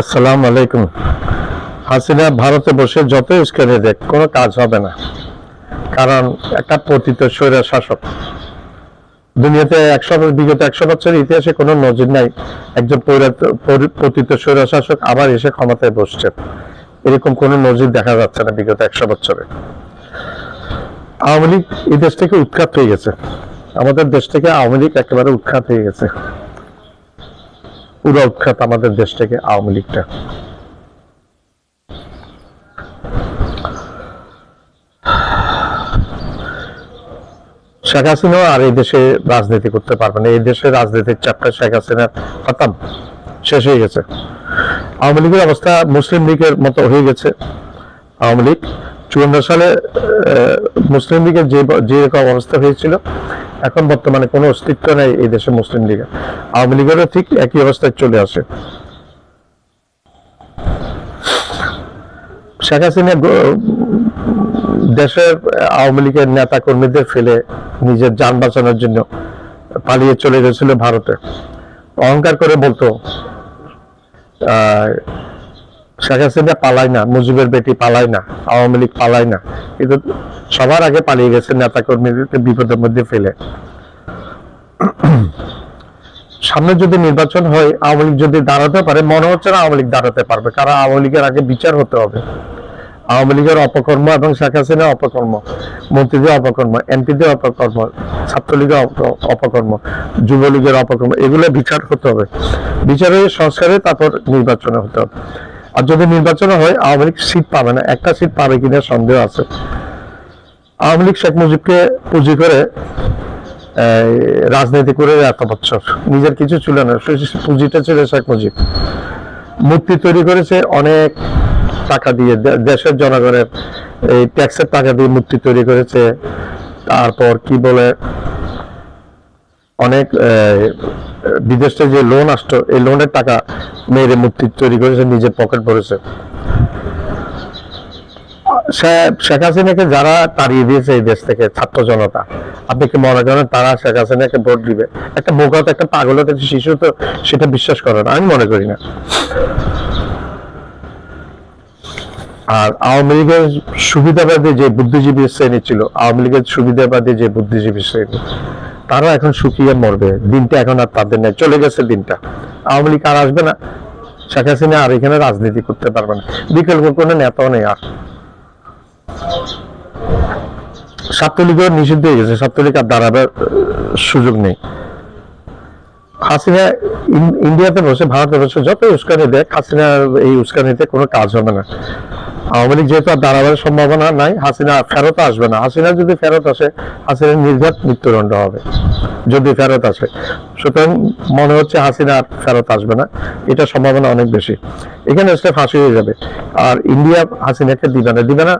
আসসালামু আলাইকুম। হাসিনা ভারতে বসে যত উস্কানি দেখ কোনো কাজ হবে না, কারণ একটা পতিত স্বৈর শাসক। দুনিয়াতে বিগত 100 বছরের ইতিহাসে কোনো নজির নাই একজন পতিত স্বৈর শাসক আবার এসে ক্ষমতায় বসছে। এরকম কোনো নজির দেখা যাচ্ছে না বিগত 100 বছরে। আওয়ামী লীগ এই দেশ থেকে উৎখাত হয়ে গেছে, আমাদের দেশ থেকে আওয়ামী লীগ একেবারে উৎখাত হয়ে গেছে, পুরো উৎখাত আমাদের দেশ থেকে আওয়ামী লীগটা। শেখ হাসিনাও আর এই দেশে রাজনীতি করতে পারবে না। এই দেশের রাজনীতির চ্যাপ্টার শেখ হাসিনার খতম, শেষ হয়ে গেছে। আওয়ামী লীগের অবস্থা মুসলিম লীগের মতো হয়ে গেছে। আওয়ামী লীগ 54 সালে মুসলিম লীগের যেরকম অবস্থা হয়েছিল, এখন বর্তমানে কোনো অস্তিত্ব নেই এই দেশে মুসলিম লীগের। আওয়ামী লীগেরও ঠিক একই অবস্থায় চলে আসে। শেখ হাসিনা দেশের আওয়ামী লীগের নেতা কর্মীদের ফেলে নিজের যান বাঁচানোর জন্য পালিয়ে চলে গেছিল ভারতে। অহংকার করে বলতো শেখ হাসিনা পালায় না, মুজিবের বেটি পালায় না, আওয়ামী লীগ পালায় না, কিন্তু সবার আগে পালিয়ে গেছে নেতা কর্মীদেরকে বিপদের মধ্যে ফেলে। সামনে যদি নির্বাচন হয়, আওয়ামী লীগ যদি দাঁড়াতে পারে, মনে হচ্ছে না আওয়ামী লীগ দাঁড়াতে পারবে, কারণ আওয়ামী লীগের আগে বিচার হতে হবে। আওয়ামী লীগের অপকর্ম এবং শেখ হাসিনার অপকর্ম, মন্ত্রীদের অপকর্ম, এমপিদের অপকর্ম, ছাত্রলীগের অপকর্ম, যুবলীগের অপকর্ম, এগুলো বিচার হতে হবে। বিচারে সংস্কারে তারপর নির্বাচনে হতে হবে। আর যদি নির্বাচন হয়, আওয়ামী লীগ সিট পাবে না, একটা সিট পাবে কিনা সন্দেহ আছে। আওয়ামী লীগ শেখ মুজিবকে পুঁজি করে রাজনীতি করে এত বছর, নিজের কিছু ছিল না, পুঁজিটা ছিল শেখ মুজিব। মূর্তি তৈরি করেছে অনেক টাকা দিয়ে, দেশের জনগণের এই ট্যাক্সের টাকা দিয়ে মূর্তি তৈরি করেছে। তারপর কি বলে, অনেক বিদেশ থেকে যে লোন আসতো, এই লোনের টাকা মেরে মূর্তি তৈরি করেছে, নিজের পকেট ভরেছে। শেখ হাসিনাকে যারা তাড়িয়ে দিয়েছে এই দেশ থেকে, ছাত্র জনতা, আপনি কি মনে করেন তারা শেখ হাসিনাকে ভোট দিবে? একটা বোকা, একটা পাগল, একটা শিশু তো সেটা বিশ্বাস করে না, আমি মনে করি না। আর আওয়ামী লীগের সুবিধাবাদী যে বুদ্ধিজীবী শ্রেণী ছিল, আওয়ামী লীগের সুবিধাবাদী যে বুদ্ধিজীবী শ্রেণী, তারা এখন শুকিয়ে মরবে। দিনটা এখন আর তাদের নেই, চলে গেছে দিনটা। আওয়ামী লীগ আর আসবে না, শেখ হাসিনা আর এখানে রাজনীতি করতে পারবে না, বিকল্প কোনো নেতাও নেই আর। ছাত্রলীগও নিষিদ্ধ হয়ে গেছে, ছাত্রলীগ আর দাঁড়াবার সুযোগ নেই। হাসিনা ইন্ডিয়াতে বসে, ভারতে বসে যত উস্কানি দেয়, হাসিনার এই উস্কানিতে কোনো কাজ হবে না। আওয়ামী লীগ যেহেতু আর দাঁড়াবার সম্ভাবনা নাই, হাসিনা ফেরত আসবে না। হাসিনা যদি ফেরত আসে, হাসিনার নির্ঘাত মৃত্যুদণ্ড হবে যদি ফেরত আসে। সুতরাং মনে হচ্ছে হাসিনা আর ফেরত আসবে না, এটা সম্ভাবনা অনেক বেশি। এখানে আসলে ফাঁসি হয়ে যাবে। আর ইন্ডিয়া হাসিনাকে দিবে না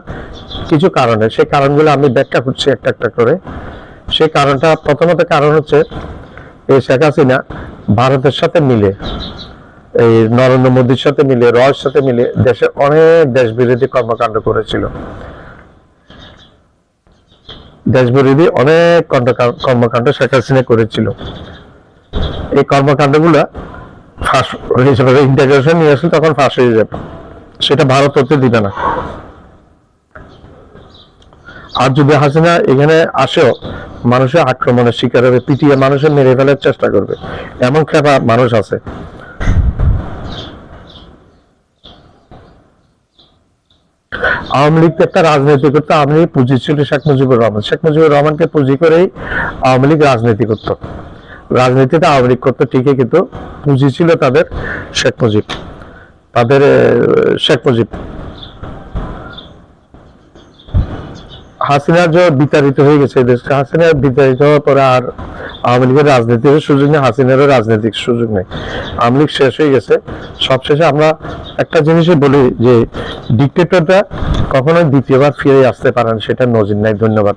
কিছু কারণে। সেই কারণগুলো আমি ব্যাখ্যা করছি একটা একটা করে। সেই কারণটা, প্রথমত কারণ হচ্ছে এই শেখ হাসিনা ভারতের সাথে মিলে, এই নরেন্দ্র মোদীর সাথে মিলে, রয়ের সাথে মিলে দেশে অনেক দেশ বিরোধী কর্মকাণ্ড করেছিল। দেশ বিরোধী অনেক কর্মকাণ্ড শেখ হাসিনা করেছিল। এই কর্মকাণ্ডগুলা ফাঁস হয়ে যাবে, ইন্টিগ্রেশন নিয়ে আসলে তখন ফাঁস হয়ে যাবে, সেটা ভারত হতে দিবে না। আর যদি হাসিনা এখানে আসেও, মানুষের আক্রমণের শিকার হবে, পিটিয়ে মানুষের মেরে ফেলার চেষ্টা করবে, এমন খেপা মানুষ আছে। আওয়ামী লীগ একটা রাজনীতি করতো, আওয়ামী লীগ পুঁজি ছিল শেখ মুজিবুর রহমান। শেখ মুজিবুর রহমানকে পুঁজি করেই আওয়ামী লীগ রাজনীতি করতো। রাজনীতিতে আওয়ামী লীগ করতো ঠিকই, কিন্তু পুঁজি ছিল তাদের শেখ মুজিব, তাদের শেখ মুজিব। হাসিনা যে বিতাড়িত হয়ে গেছে দেশ, হাসিনা বিতাড়িত হওয়ার পরে আর আওয়ামী লীগের রাজনীতির সুযোগ নেই, হাসিনারও রাজনৈতিক সুযোগ নেই। আওয়ামী লীগ শেষ হয়ে গেছে। সবশেষে আমরা একটা জিনিসই বলি যে ডিক্টেটরটা কখনোই দ্বিতীয়বার ফিরে আসতে পারেন, সেটা নজির নাই। ধন্যবাদ।